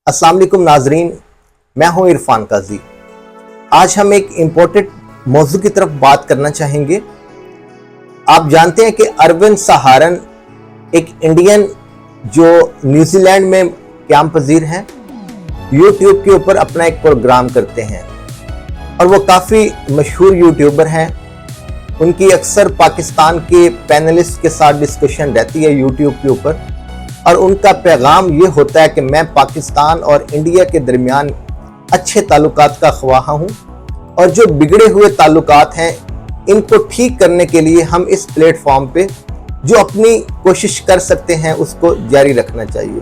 अस्सलाम वालेकुम नाजरीन, मैं हूं इरफान काजी। आज हम एक इम्पोर्टेंट मौजू की तरफ बात करना चाहेंगे। आप जानते हैं कि अरविंद सहारन एक इंडियन जो न्यूजीलैंड में क़याम पजीर हैं, यूट्यूब के ऊपर अपना एक प्रोग्राम करते हैं और वो काफ़ी मशहूर यूट्यूबर हैं। उनकी अक्सर पाकिस्तान के पैनलिस्ट के साथ डिस्कशन रहती है यूट्यूब के ऊपर और उनका पैगाम ये होता है कि मैं पाकिस्तान और इंडिया के दरमियान अच्छे ताल्लुकात का ख्वाहा हूँ और जो बिगड़े हुए ताल्लुकात हैं इनको ठीक करने के लिए हम इस प्लेटफॉर्म पे जो अपनी कोशिश कर सकते हैं उसको जारी रखना चाहिए,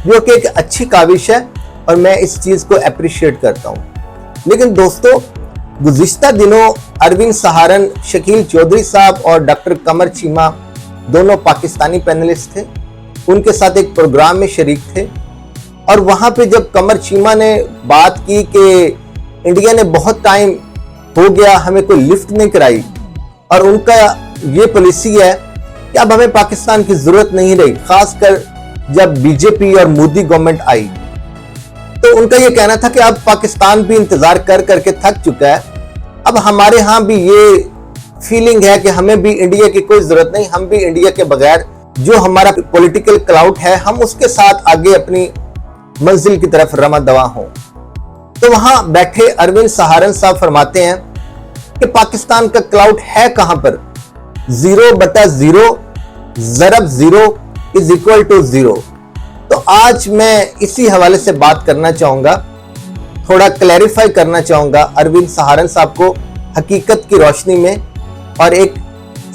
जो कि एक अच्छी काविश है और मैं इस चीज़ को अप्रिशिएट करता हूँ। लेकिन दोस्तों, गुज़िश्ता दिनों अरविंद सहारन, शकील चौधरी साहब और डॉक्टर कमर चीमा दोनों पाकिस्तानी पैनलिस्ट थे, उनके साथ एक प्रोग्राम में शरीक थे और वहाँ पे जब कमर चीमा ने बात की कि इंडिया ने बहुत टाइम हो गया हमें कोई लिफ्ट नहीं कराई और उनका ये पॉलिसी है कि अब हमें पाकिस्तान की ज़रूरत नहीं रही, खासकर जब बीजेपी और मोदी गवर्नमेंट आई, तो उनका ये कहना था कि अब पाकिस्तान भी इंतज़ार कर करके थक चुका है, अब हमारे यहाँ भी ये फीलिंग है कि हमें भी इंडिया की कोई ज़रूरत नहीं, हम भी इंडिया के बगैर जो हमारा पॉलिटिकल क्लाउड है हम उसके साथ आगे अपनी मंजिल की तरफ रमा दवा हों। तो वहां बैठे अरविंद सहारन साहब फरमाते हैं कि पाकिस्तान का क्लाउड है कहां पर, 0/0 ज़रब 0 इज इक्वल टू 0। तो आज मैं इसी हवाले से बात करना चाहूंगा, थोड़ा क्लैरिफाई करना चाहूंगा अरविंद सहारन साहब को हकीकत की रोशनी में और एक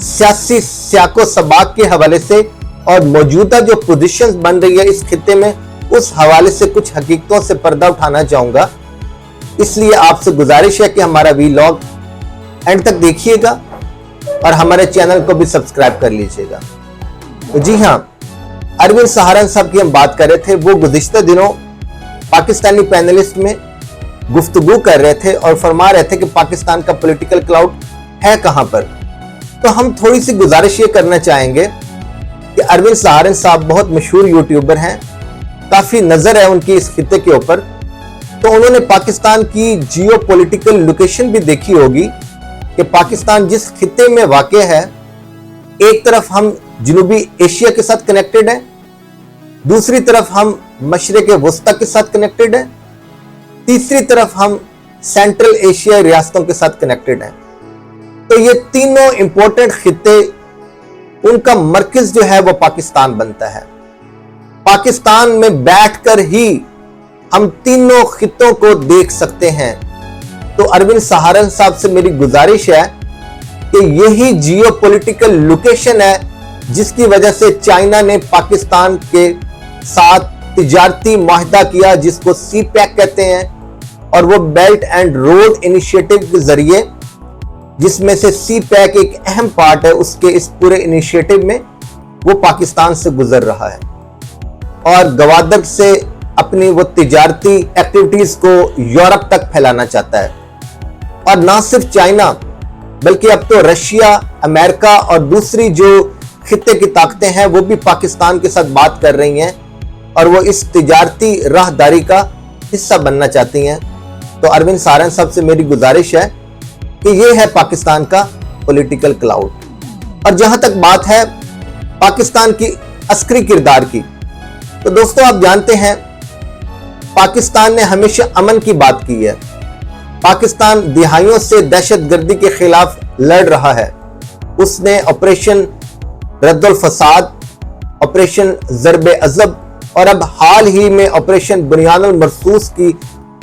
सियासी सियाको सबाक के हवाले से और मौजूदा जो पोजीशंस बन रही है इस खित्ते में उस हवाले से कुछ हकीकतों से पर्दा उठाना चाहूंगा। इसलिए आपसे गुजारिश है कि हमारा वीलॉग एंड तक देखिएगा और हमारे चैनल को भी सब्सक्राइब कर लीजिएगा। तो जी हाँ, अरविंद सहारन साहब की हम बात कर रहे थे। वो गुज़िश्ता दिनों पाकिस्तानी पैनलिस्ट में गुफ्तगू कर रहे थे और फरमा रहे थे कि पाकिस्तान का पॉलिटिकल क्लाउड है कहां पर। तो हम थोड़ी सी गुजारिश ये करना चाहेंगे कि अरविंद सहारन साहब बहुत मशहूर यूट्यूबर हैं, काफ़ी नज़र है उनकी इस खित्ते के ऊपर, तो उन्होंने पाकिस्तान की जियो पॉलिटिकल लोकेशन भी देखी होगी कि पाकिस्तान जिस खित्ते में वाक़ है, एक तरफ हम जनूबी एशिया के साथ कनेक्टेड हैं, दूसरी तरफ हम मशरिक़ वस्ता के साथ कनेक्टेड हैं, तीसरी तरफ हम सेंट्रल एशिया रियासतों के साथ कनेक्टेड हैं। तो ये तीनों इंपॉर्टेंट खित्ते, उनका मरकज जो है वो पाकिस्तान बनता है। पाकिस्तान में बैठकर ही हम तीनों खित्तों को देख सकते हैं। तो अरविंद सहारन साहब से मेरी गुजारिश है कि यही जियो पॉलिटिकल लोकेशन है जिसकी वजह से चाइना ने पाकिस्तान के साथ तिजारती माहिदा किया, जिसको CPEC कहते हैं, और वो बेल्ट एंड रोड इनिशिएटिव के जरिए, जिसमें से CPEC एक अहम पार्ट है उसके इस पूरे इनिशिएटिव में, वो पाकिस्तान से गुजर रहा है और गवादर से अपनी वो तिजारती एक्टिविटीज को यूरोप तक फैलाना चाहता है। और ना सिर्फ चाइना बल्कि अब तो रशिया, अमेरिका और दूसरी जो खित्ते की ताकतें हैं वो भी पाकिस्तान के साथ बात कर रही हैं और वो इस तिजारती राहदारी का हिस्सा बनना चाहती हैं। तो अरविंद सहारन साहब से मेरी गुजारिश है कि ये है पाकिस्तान का पॉलिटिकल क्लाउड। और जहां तक बात है पाकिस्तान की अस्करी किरदार की, तो दोस्तों आप जानते हैं पाकिस्तान ने हमेशा अमन की बात की है। पाकिस्तान दिहाइयों से दहशतगर्दी के खिलाफ लड़ रहा है। उसने ऑपरेशन रद्दुल फसाद, ऑपरेशन ज़रबे अज़ब और अब हाल ही में ऑपरेशन बुनियानुल मरसूस की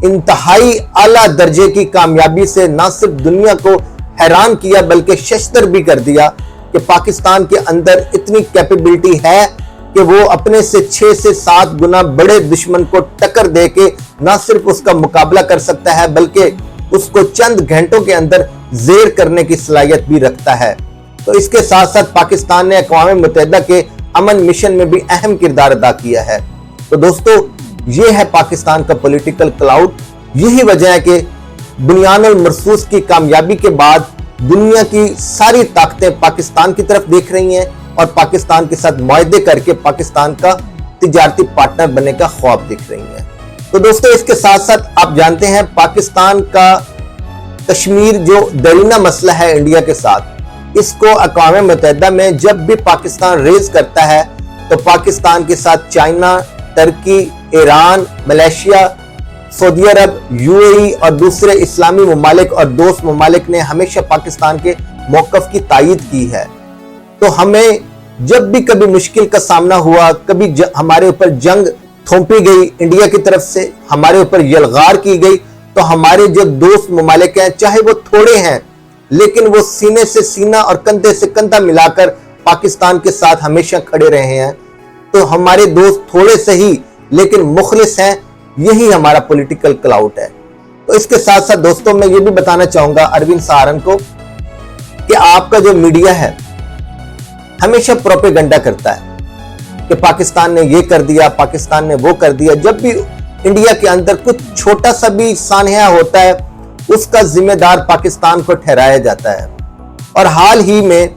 इंतहाई आला दर्जे की कामयाबी से न सिर्फ दुनिया को हैरान किया बल्कि शर्मसार भी कर दिया कि पाकिस्तान के अंदर इतनी कैपेबिलिटी है कि वो अपने से 6 से 7 गुना बड़े दुश्मन को टक्कर दे के न सिर्फ उसका मुकाबला कर सकता है बल्कि उसको चंद घंटों के अंदर ज़ेर करने की सलाहियत भी रखता है। तो इसके साथ साथ पाकिस्तान ने अक़वाम मुत्तहिदा के अमन मिशन में भी अहम किरदार अदा किया है। तो दोस्तों, ये है पाकिस्तान का पॉलिटिकल क्लाउड। यही वजह है कि बुनियानुल मरसूस की कामयाबी के बाद दुनिया की सारी ताकतें पाकिस्तान की तरफ देख रही हैं और पाकिस्तान के साथ मुआहदे करके पाकिस्तान का तिजारती पार्टनर बनने का ख्वाब देख रही हैं। तो दोस्तों, इसके साथ साथ आप जानते हैं पाकिस्तान का कश्मीर जो दरीना मसला है इंडिया के साथ, इसको अक़वाम मुत्तहिदा में जब भी पाकिस्तान रेज करता है तो पाकिस्तान के साथ चाइना, तुर्की, ईरान, मलेशिया, सऊदी अरब, यूएई और दूसरे इस्लामी ममालिक और दोस्त ममालिक ने हमेशा पाकिस्तान के मौक़िफ़ की तायीद की है। तो हमें जब भी कभी मुश्किल का सामना हुआ, कभी हमारे ऊपर जंग थोपी गई इंडिया की तरफ से, हमारे ऊपर यलगार की गई, तो हमारे जो दोस्त ममालिक हैं, चाहे वो थोड़े हैं लेकिन वो सीने से सीना और कंधे से कंधा मिलाकर पाकिस्तान के साथ हमेशा खड़े रहे हैं। तो हमारे दोस्त थोड़े से ही लेकिन मुखलिस हैं, यही हमारा पॉलिटिकल क्लाउट है। तो इसके साथ साथ दोस्तों, मैं ये भी बताना चाहूंगा अरविंद सहारन को कि आपका जो मीडिया है हमेशा प्रोपेगेंडा करता है कि पाकिस्तान ने ये कर दिया, पाकिस्तान ने वो कर दिया। जब भी इंडिया के अंदर कुछ छोटा सा भी सानहा होता है, उसका जिम्मेदार पाकिस्तान को ठहराया जाता है। और हाल ही में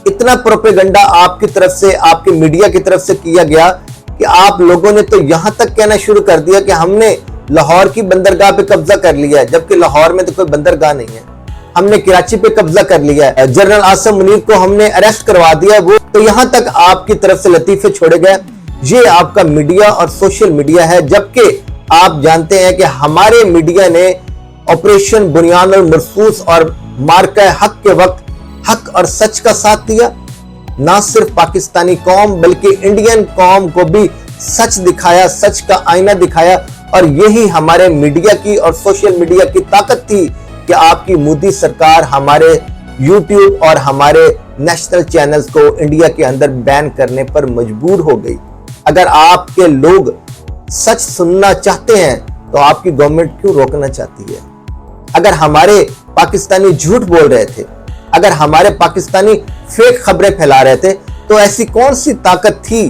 इतना प्रोपेगेंडा आपकी तरफ से, आपके मीडिया की तरफ से किया गया कि आप लोगों ने तो यहां तक कहना शुरू कर दिया कि हमने लाहौर की बंदरगाह पे कब्जा कर लिया है, जबकि लाहौर में तो कोई बंदरगाह नहीं है। हमने कराची पे कब्जा कर लिया है, जनरल आसिम मुनीर को हमने अरेस्ट करवा दिया। वो तो यहां तक आपकी तरफ से लतीफे छोड़े गए। ये आपका मीडिया और सोशल मीडिया है, जबकि आप जानते हैं कि हमारे मीडिया ने ऑपरेशन बुनियाद मरसूस और मार्का हक के वक्त हक और सच का साथ दिया। ना सिर्फ पाकिस्तानी कौम बल्कि इंडियन कौम को भी सच दिखाया, सच का आईना दिखाया। और यही हमारे मीडिया की और सोशल मीडिया की ताकत थी कि आपकी मोदी सरकार हमारे YouTube और हमारे नेशनल चैनल्स को इंडिया के अंदर बैन करने पर मजबूर हो गई। अगर आपके लोग सच सुनना चाहते हैं तो आपकी गवर्नमेंट क्यों रोकना चाहती है? अगर हमारे पाकिस्तानी झूठ बोल रहे थे, अगर हमारे पाकिस्तानी फेक खबरें फैला रहे थे, तो ऐसी कौन सी ताकत थी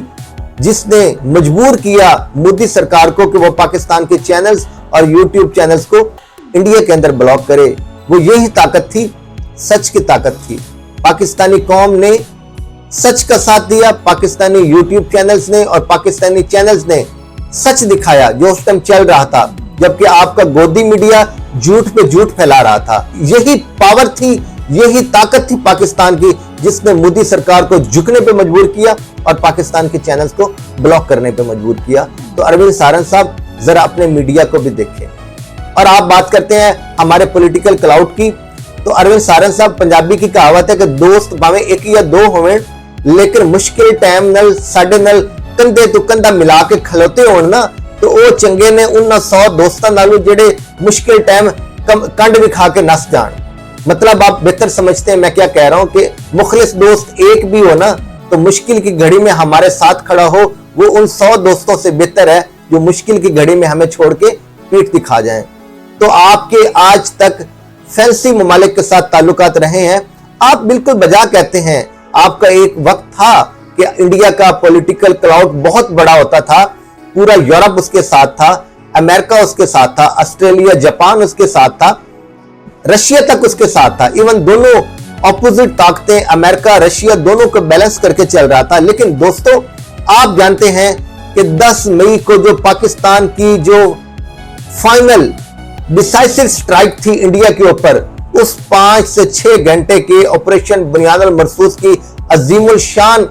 जिसने मजबूर किया मोदी सरकार को कि वो पाकिस्तान के चैनल्स और YouTube चैनल्स को इंडिया के अंदर ब्लॉक करे? वो यही ताकत थी, सच की ताकत थी। पाकिस्तानी कौम ने सच का साथ दिया, पाकिस्तानी YouTube चैनल्स ने और पाकिस्तानी चैनल्स ने सच दिखाया जो उस टाइम चल रहा था, जबकि आपका गोदी मीडिया झूठ पे झूठ फैला रहा था। यही पावर थी, यही ताकत थी पाकिस्तान की, जिसने मोदी सरकार को झुकने पे मजबूर किया और पाकिस्तान के चैनल्स को ब्लॉक करने पे मजबूर किया। तो अरविंद सहारन साहब, जरा अपने मीडिया को भी देखें। और आप बात करते हैं हमारे पॉलिटिकल क्लाउड की, तो अरविंद सहारन साहब, पंजाबी की कहावत है कि दोस्त भावे एक या दो होवें, लेकिन मुश्किल टाइम नल साडे नल कंधे तो कंधा मिला के खलोते होण ना, तो वो चंगे ने उन्हां 100 दोस्तां नालों जेड़े मुश्किल टाइम कंड भी खा के नस जान। मतलब आप बेहतर समझते हैं मैं क्या कह रहा हूं कि मुखलिस दोस्त एक भी हो ना, तो मुश्किल की घड़ी में हमारे साथ खड़ा हो, वो उन 100 दोस्तों से बेहतर है जो मुश्किल की घड़ी में हमें छोड़ के पीठ दिखा जाएं। तो आपके आज तक फैंसी ममालिक के साथ ताल्लुकात रहे हैं। आप बिल्कुल बजा कहते हैं, आपका एक वक्त था कि इंडिया का पॉलिटिकल क्लाउड बहुत बड़ा होता था, पूरा यूरोप उसके साथ था, अमेरिका उसके साथ था, ऑस्ट्रेलिया, जापान उसके साथ था, रशिया तक उसके साथ था। इवन दोनों ऑपोजिट ताकतें, अमेरिका, रशिया, दोनों को बैलेंस करके चल रहा था। लेकिन दोस्तों, आप जानते हैं कि 10 मई को जो पाकिस्तान की जो फाइनल डिसाइसिव स्ट्राइक थी इंडिया के ऊपर, उस 5 से 6 घंटे के ऑपरेशन बुनियाद मरसूस की अजीमुल शान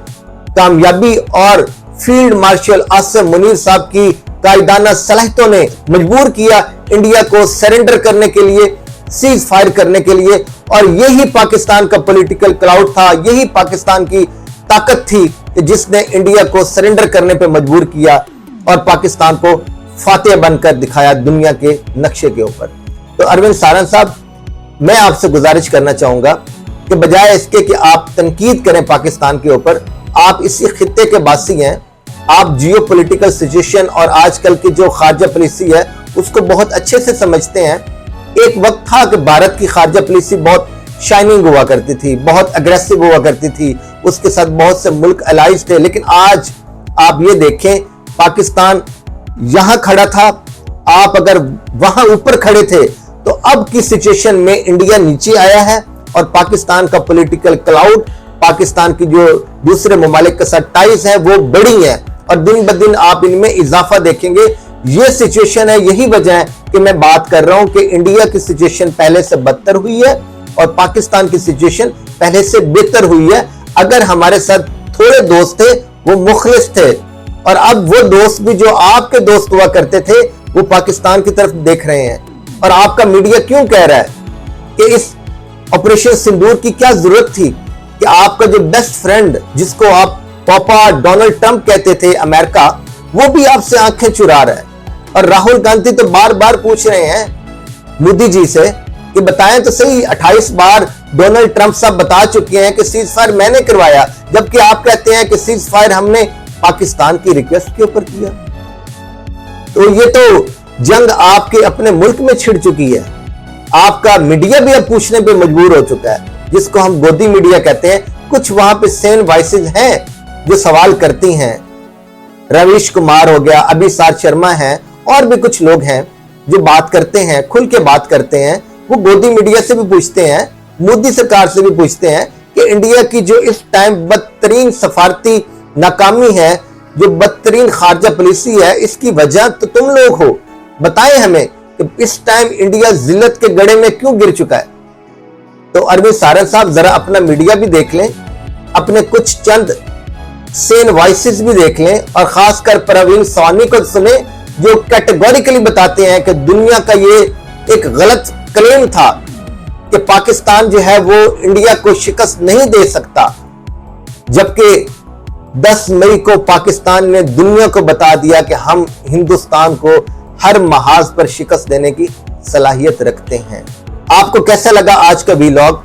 कामयाबी और फील्ड मार्शल आसिम मुनीर साहब की कायदाना सलाहियतों ने मजबूर किया इंडिया को सरेंडर करने के लिए, सीज फायर करने के लिए। और यही पाकिस्तान का पॉलिटिकल क्लाउड था, यही पाकिस्तान की ताकत थी कि जिसने इंडिया को सरेंडर करने पर मजबूर किया और पाकिस्तान को फातेह बनकर दिखाया दुनिया के नक्शे के ऊपर। तो अरविंद सहारन साहब, मैं आपसे गुजारिश करना चाहूंगा कि बजाय इसके कि आप तनकीद करें पाकिस्तान के ऊपर, आप इसी खित्ते के बासी हैं, आप जियो पॉलिटिकल सिचुएशन और आजकल की जो खारजा पॉलिसी है उसको बहुत अच्छे से समझते हैं। एक वक्त था कि भारत की खारजा पॉलिसी बहुत शाइनिंग हुआ करती थी, बहुत अग्रेसिव हुआ करती थी, उसके साथ बहुत से मुल्क अलाइज थे। लेकिन आज आप ये देखें, पाकिस्तान यहां खड़ा था, आप अगर वहां ऊपर खड़े थे, तो अब की सिचुएशन में इंडिया नीचे आया है और पाकिस्तान का पॉलिटिकल क्लाउड, पाकिस्तान की जो दूसरे ममालिक के साथ टाइज है वो बड़ी है और दिन ब दिन आप इनमें इजाफा देखेंगे ये सिचुएशन है, यही वजह है कि मैं बात कर रहा हूं कि इंडिया की सिचुएशन पहले से बदतर हुई है और पाकिस्तान की सिचुएशन पहले से बेहतर हुई है। अगर हमारे साथ थोड़े दोस्त थे वो मुखलिस थे, और अब वो दोस्त भी जो आपके दोस्त हुआ करते थे वो पाकिस्तान की तरफ देख रहे हैं। और आपका मीडिया क्यों कह रहा है कि इस ऑपरेशन सिंदूर की क्या जरूरत थी कि आपका जो बेस्ट फ्रेंड जिसको आप पापा डोनाल्ड ट्रंप कहते थे अमेरिका, वो भी आपसे आंखें चुरा रहा है। और राहुल गांधी तो बार बार पूछ रहे हैं मोदी जी से कि बताएं तो सही, 28 बार डोनाल्ड ट्रंप साहब बता चुके हैं कि सीज फायर मैंने करवाया, जबकि आप कहते हैं कि सीज फायर हमने पाकिस्तान की रिक्वेस्ट के ऊपर किया। तो ये तो जंग आपके अपने मुल्क में छिड़ चुकी है। आपका मीडिया भी अब पूछने पे मजबूर हो चुका है, जिसको हम गोदी मीडिया कहते हैं। कुछ वहां पे सेन वॉइसेस हैं जो सवाल करती हैं, रवीश कुमार हो गया, अभिसार शर्मा है, और भी कुछ लोग हैं जो बात करते हैं, खुल के बात करते हैं। वो गोदी मीडिया से भी पूछते हैं, मोदी सरकार से भी पूछते हैं कि इंडिया की जो इस टाइम बदतरीन सफारती नाकामी है, जो बदतरीन खारजा पॉलिसी है, इसकी वजह तो तुम लोग हो। बताएं हमें कि इस टाइम इंडिया जिल्लत के गड़े में क्यों गिर चुका है। तो अरविंद सारन साहब जरा अपना मीडिया भी देख लें, अपने कुछ चंद सेन वॉइसेस भी देख लें, और खासकर परवीन स्वामी को सुने जो कैटेगोरिकली बताते हैं कि दुनिया का ये एक गलत क्लेम था कि पाकिस्तान जो है वो इंडिया को शिकस्त नहीं दे सकता, जबकि 10 मई को पाकिस्तान ने दुनिया को बता दिया कि हम हिंदुस्तान को हर महाज पर शिकस्त देने की सलाहियत रखते हैं। आपको कैसा लगा आज का व्लॉग?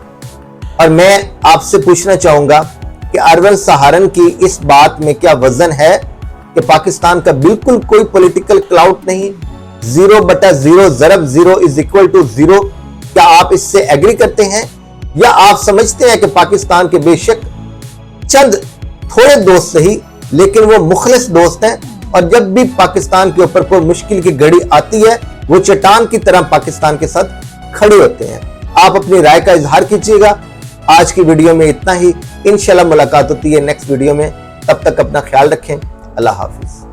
और मैं आपसे पूछना चाहूंगा कि अरविंद सहारन की इस बात में क्या वजन है कि पाकिस्तान का बिल्कुल कोई पॉलिटिकल क्लाउड नहीं, 0/0 ज़रब 0 इज इक्वल टू 0। क्या आप इससे एग्री करते हैं, या आप समझते हैं कि पाकिस्तान के बेशक चंद थोड़े दोस्त सही, लेकिन वो मुखलिस दोस्त हैं, और जब भी पाकिस्तान के ऊपर कोई मुश्किल की घड़ी आती है वो चट्टान की तरह पाकिस्तान के साथ खड़े होते हैं? आप अपनी राय का इजहार कीजिएगा। आज की वीडियो में इतना ही, इंशाल्लाह मुलाकात होती है नेक्स्ट वीडियो में। तब तक अपना ख्याल रखें। अल्लाह हाफिज।